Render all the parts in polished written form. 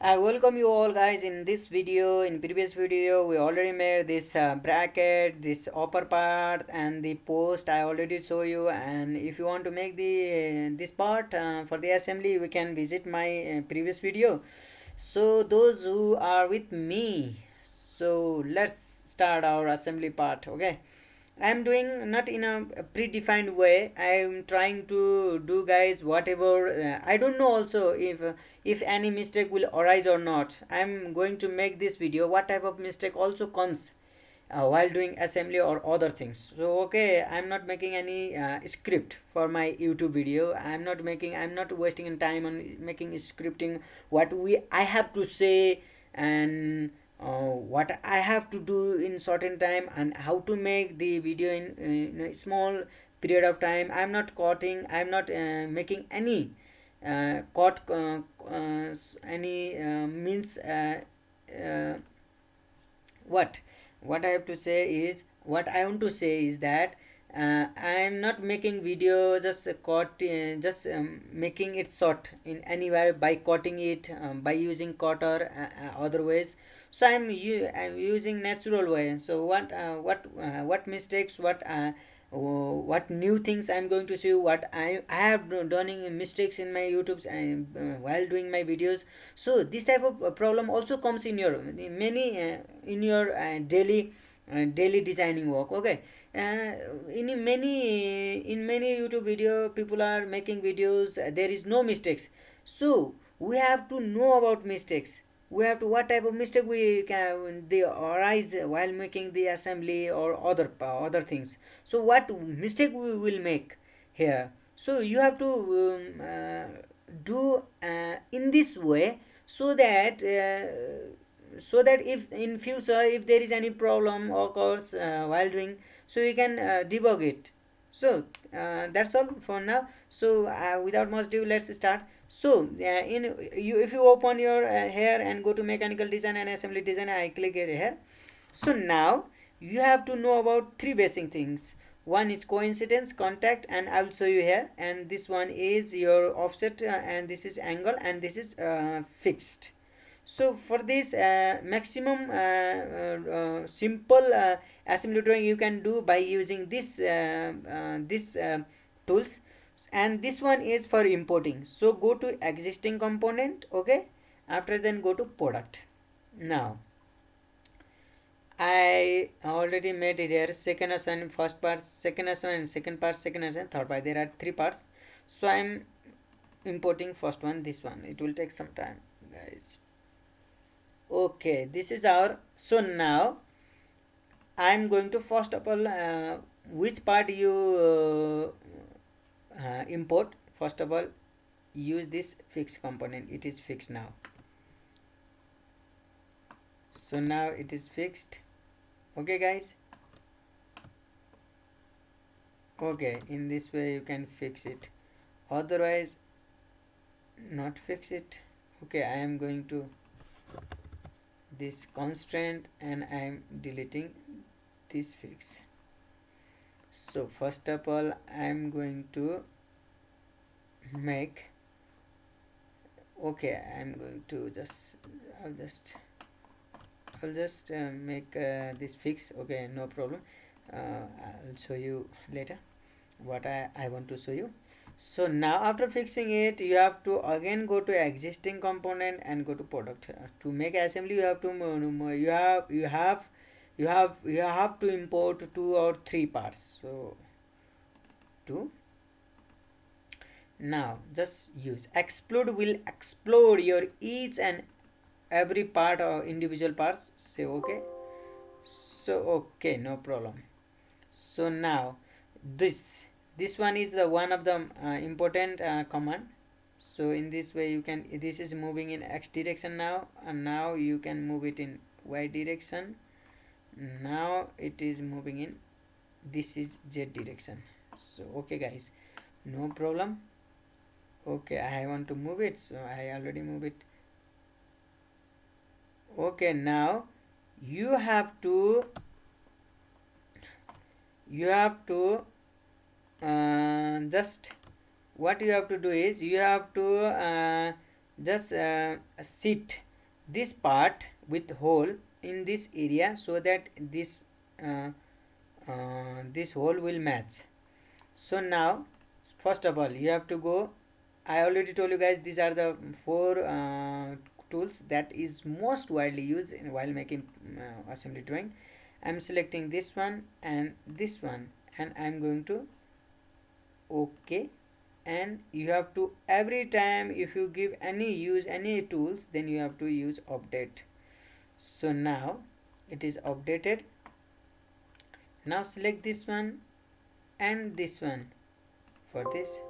I welcome you all guys in this video. In previous video we already made this bracket, this upper part and the post I already show you, and if you want to make the this part for the assembly we can visit my previous video. So those who are with me, so let's start our assembly part. Okay, I'm doing not in a predefined way. I'm trying to do guys whatever. I don't know also if any mistake will arise or not. I'm going to make this video what type of mistake also comes while doing assembly or other things. So okay, I'm not making any script for my YouTube video. I'm not wasting time on making scripting what we I have to say, and what I have to do in certain time, and how to make the video in a small period of time. I'm not cutting, I'm not making any cut any means uh, what what I have to say is, what I want to say is that I am not making video just just making it short in any way by cutting it by using cutter otherwise. So I'm using natural way. So what mistakes, what new things I'm going to show, what I have done in mistakes in my YouTube's while doing my videos. So this type of problem also comes in your many in your daily designing work. Okay, in many YouTube video people are making videos, there is no mistakes. So we have to know about mistakes. We have to what type of mistake we can they arise while making the assembly or other things. So what mistake we will make here. So you have to do in this way, so that if in future if there is any problem occurs while doing, so you can debug it. So that's all for now. So without much ado, let's start. So in you if you open your here and go to mechanical design and assembly design, I click it here. So now you have to know about three basic things. One is coincidence, contact, and I will show you here. And this one is your offset, and this is angle, and this is fixed. So for this maximum simple assembly drawing you can do by using this tools. And this one is for importing. So go to existing component. Okay, after then go to product. Now I already made it here. Second assignment, first part, second assignment, second part, second assignment, third part. There are three parts. So I'm importing first one, this one. It will take some time, guys. Okay, this is our. So now I'm going to first of all which part you import. First of all, use this fixed component. It is fixed now. So now it is fixed. Okay, guys. Okay, in this way you can fix it. Otherwise, not fix it. Okay, I am going to this constraint and I am deleting this fix. So first of all I am going to make, okay, I am going to I'll just make this fix. Okay, no problem. I'll show you later what I want to show you. So now after fixing it, you have to again go to existing component and go to product. To make assembly you have to you have to import two or three parts. So two. Now just use explode will explode your each and every part or individual parts. Say okay. So okay, no problem. So now this one is the one of the important command. So in this way you can, this is moving in x direction now, and now you can move it in y direction. Now it is moving in, this is z direction. So okay guys, no problem. Okay, I want to move it, so I already move it. Okay, now you have to just what you have to do is you have to just sit this part with hole in this area, so that uh, this hole will match. So now, first of all, you have to go. I already told you guys, these are the four tools that is most widely used in while making assembly drawing. I'm selecting this one and this one, and I'm going to OK. And you have to, every time if you give any tools, then you have to use update. So now it is updated. Now select this one and this one for this.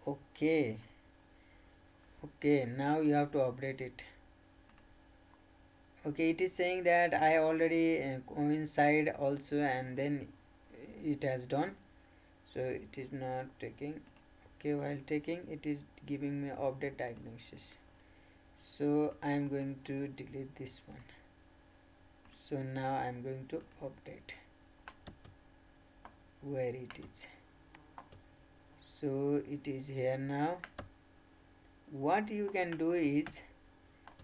Okay. Okay, now you have to update it. Okay, it is saying that I already coincide also, and then it has done, so it is not taking. Okay, while taking, it is giving me update diagnosis. So I am going to delete this one. So now I am going to update where it is. So it is here now. What you can do is,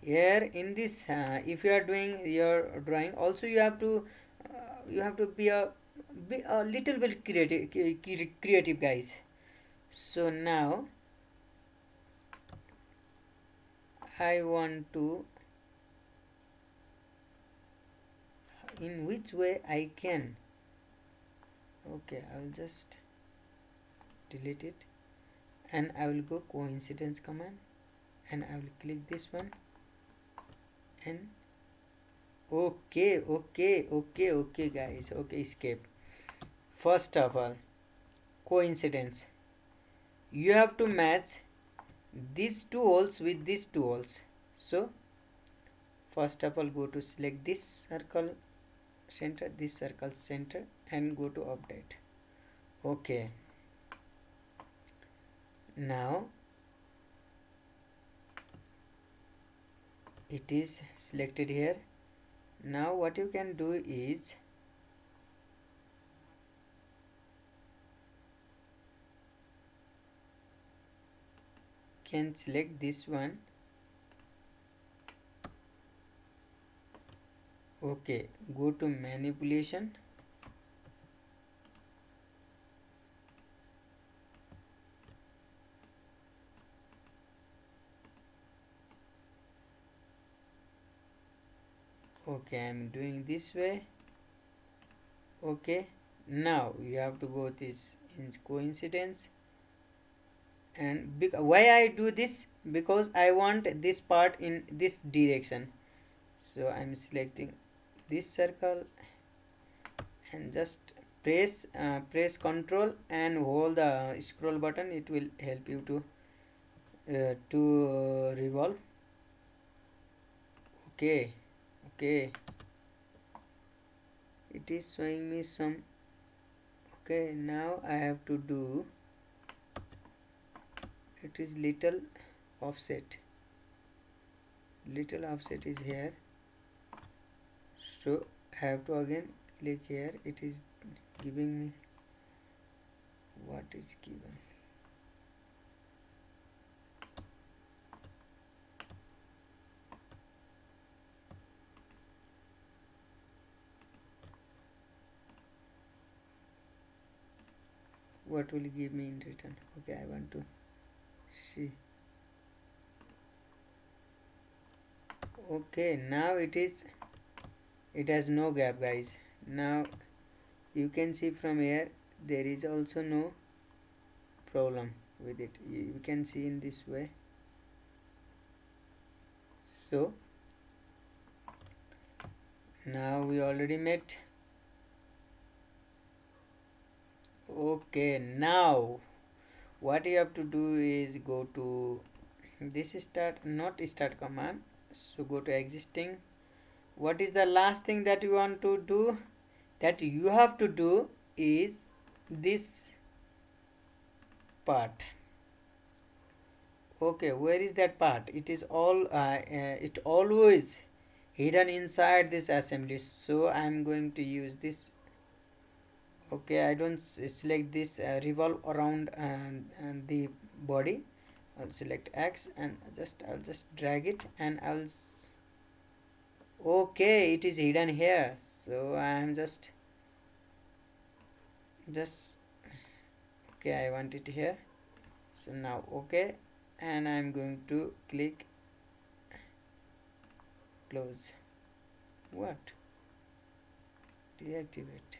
here in this if you are doing your drawing, also you have to be a little bit creative guys. So now I want to, in which way I can. Okay, I will just delete it, and I will go coincidence command, and I will click this one, and okay guys. Okay, escape. First of all, coincidence, you have to match these two holes with these two holes. So first of all, go to select this circle center, this circle center, and go to update. Okay, now it is selected here. Now what you can do is, can select this one. Okay, go to manipulation, okay, I'm doing this way. Okay, now you have to go this in coincidence, and why I do this, because I want this part in this direction. So I'm selecting this circle, and just press Ctrl and hold the scroll button. It will help you to revolve. Okay, okay, it is showing me some. Okay, now I have to do, it is little offset is here. So I have to again click here. It is giving me what is given. What will give me in return? Okay, I want to see. Okay, now it has no gap guys. Now you can see from here, there is also no problem with it. You can see in this way. So now we already met. Okay, now what you have to do is go to this start command. So go to existing. What is the last thing that you want to do? That you have to do is this part. Okay, where is that part? It is it always hidden inside this assembly. So I am going to use this. Okay, I don't select this revolve around the body. I'll select X and I'll just drag it, and okay, it is hidden here, so I am just okay, I want it here. So now okay, and I'm going to click close. What? Deactivate.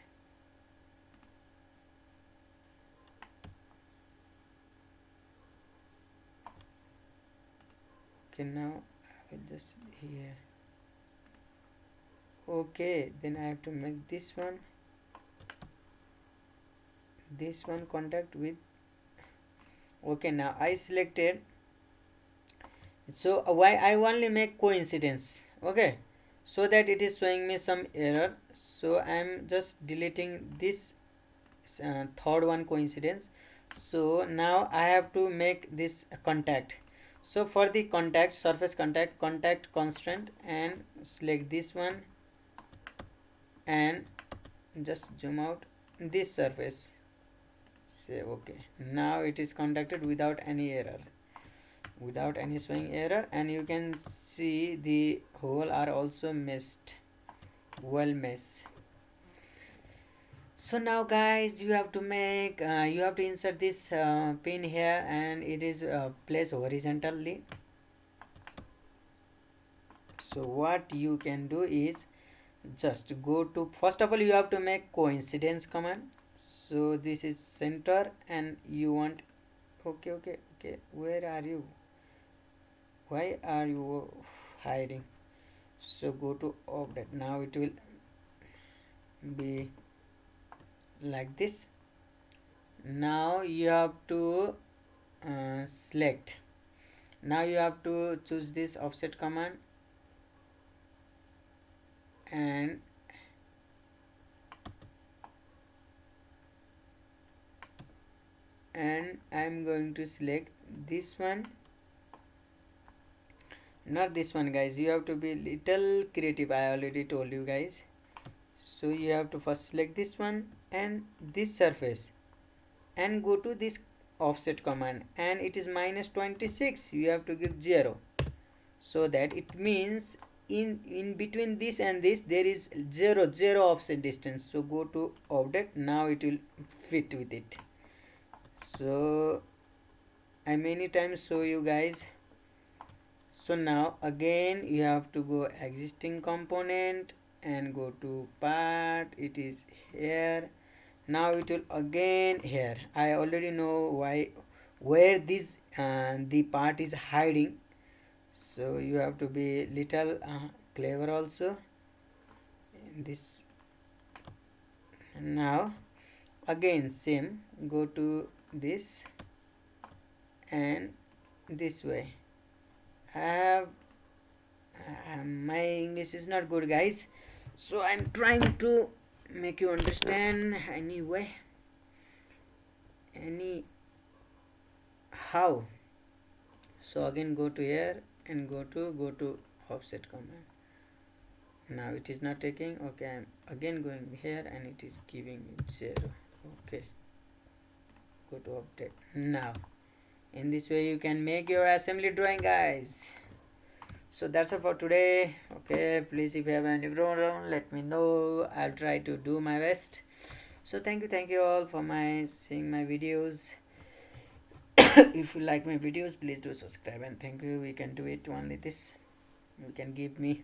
Okay, now I will just here. Okay, then I have to make this one contact with. Okay, now I selected. So why I only make coincidence, okay, so that it is showing me some error. So I am just deleting this third one, coincidence. So now I have to make this contact. So for the contact, surface contact constant, and select this one and just zoom out this surface. Say okay, now it is contacted without any error, without any showing error, and you can see the hole are also meshed, well meshed. So now guys, you have to make you have to insert this pin here, and it is placed horizontally. So what you can do is just go to, first of all you have to make coincidence command. So this is center, and you want, okay, where are you, why are you hiding? So go to object, now it will be like this. Now you have to select, now you have to choose this offset command, and I'm going to select this one, not this one guys, you have to be little creative, I already told you guys. So you have to first select this one and this surface, and go to this offset command, and it is -26, you have to give 0, so that it means in between this and this there is zero offset distance. So go to object, now it will fit with it. So I many times show you guys. So now again you have to go existing component and go to part, it is here. Now it will again here, I already know why, where this the part is hiding. So you have to be little clever also in this. Now again same, go to this and this way. I have my English is not good guys, so I'm trying to make you understand anyway, any how. So again go to here and go to offset command. Now it is not taking, okay, I'm again going here and it is giving me 0. Okay, go to update. Now in this way you can make your assembly drawing guys. So that's all for today. Okay, please if you have any problem let me know, I'll try to do my best. So thank you all for my seeing my videos. If you like my videos please do subscribe, and thank you, we can do it only this, you can give me